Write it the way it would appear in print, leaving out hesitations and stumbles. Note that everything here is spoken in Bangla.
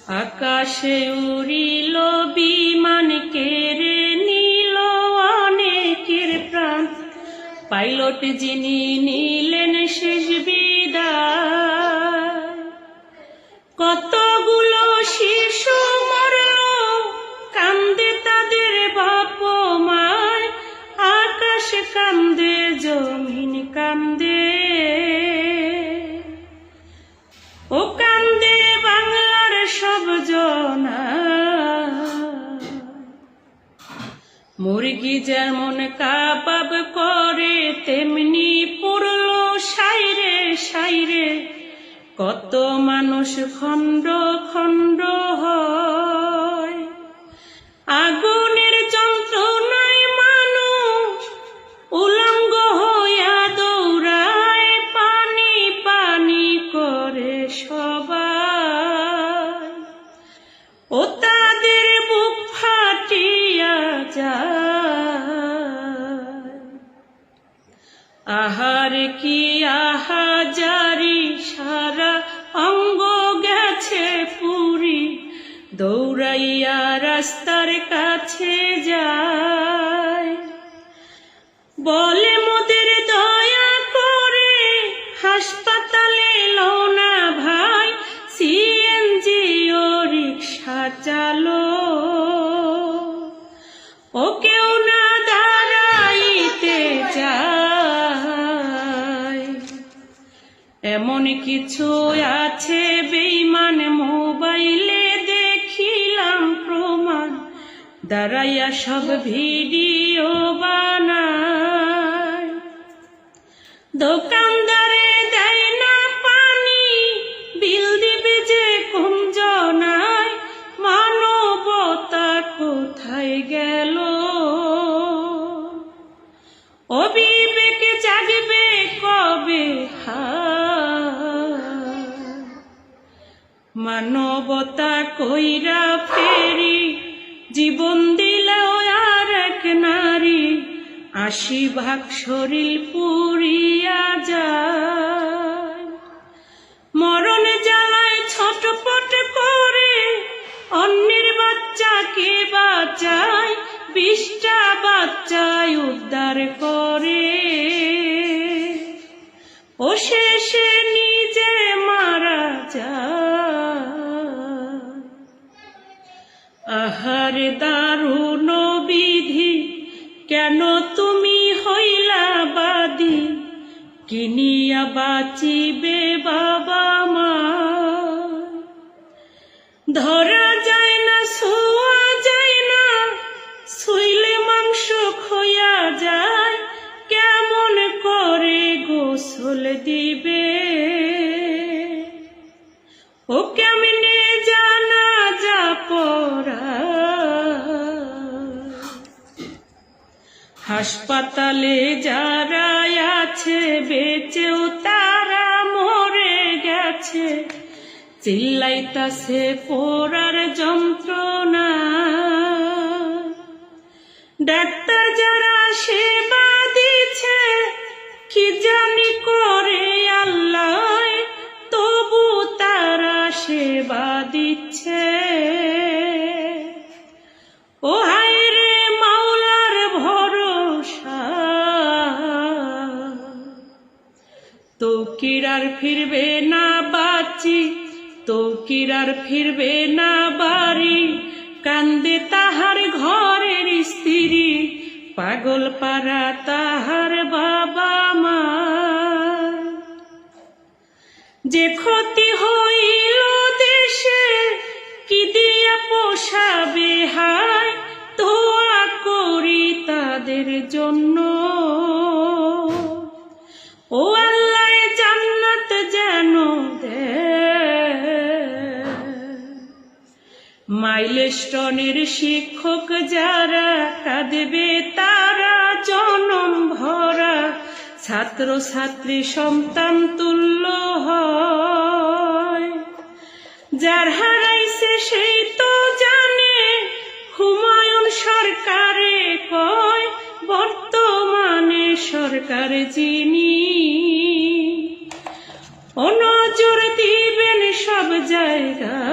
আকাশে উড়িল বিমান, কেড়ে নিল অনেকের প্রাণ। পাইলট যিনি নিলেন শেষ বিদায়। কতগুলো শিশু মরল, কান্দে তাদের বাপ মায়। আকাশ কান্দে, জমিন কান্দে, ও কান্দে বাংলার সব জনা। মুরগি যেমন কাবাব করে, তেমনি পুরল সাইরে সাইরে। কত মানুষ খণ্ড খণ্ড হয়। আগুনের যন্ত্রণায় মানুষ উলঙ্গ হইয়া দৌড়ায়। পানি পানি করে সবাই, ও তাদের বুক ফাটিয়া যায়। আহার কি আহাজারি, সারা অঙ্গ গেছে পুরি। দৌড়াইয়া রাস্তার কাছে যায়, বলে মোদের দয়া করে হাসপাতালে লো না ভাই। সিএনজি ও রিক্সা চালো, ও কেউ না দাঁড়াইতে চায়। এমন কিছু আছে বেঈমান, মোবাইলে দেখিলাম প্রমাণ। দাঁড়াইয়া সব ভিডিও বানায়। দোকানদারে দেয় না পানি, বিল দিবে যে কোন জনায়। মানবতা কোথায় গেল, ও বিবেক জাগবে কবে হায়। মানবতা কইরা ফেরি, জীবন দিল আর এক নারী। ৮০ ভাগ শরীর পুড়িয়া যায়। মরণ জ্বালায় ছটপট করে, অন্যের বাচ্চাকে বাঁচায়। ২০টা বাচ্চায় উদ্ধার করে, ও শেষে নিজে মারা যায়। আহার দারুণ বিধি, কেন তুমি হইলা বাদী। কিনিয়া বাঁচিবে বাবা মা, ধরা যায় না ছোঁয়া যায় না। ছুঁইলে মাংস খইয়া যায়, কেমন করে গোসল দিবে। ও কেমনে জানাজা পড়ায়। হাসপাতালে যারা আছে বেঁচেও তারা মরে গেছে। চিল্লাইতাছে পোড়ার যন্ত্রণা। ডাক্তার যারা সেবা দিচ্ছে, কি জানি করে আল্লাহ, তবু তারা সেবা দিচ্ছে। ও হায় রে মাওলার ভরসা, তৌকির আর ফিরবে না বাঁচি। তৌকির আর ফিরবে না বাড়ি। কান্দে তাহার ঘরের স্ত্রী, পাগল পাড়া তাহার বাবা মা। যে ক্ষতি হইল দেশে, কি দিয়া পোষাবে হায়। দোয়া করি তাদের জন্য, ও আল্লাহ জান্নাত যেন দেয়। মাইলস্টোনের শিক্ষক যারা, কাঁদবে তারা জনম ভরা। ছাত্র ছাত্রী সন্তান তুল্য হয়। যার হারাইছে সেই তো জানে, হুমায়ুন সরকারে কয়। বর্তমানে সরকার যিনি, ও নজর দিবেন সব জায়গায়।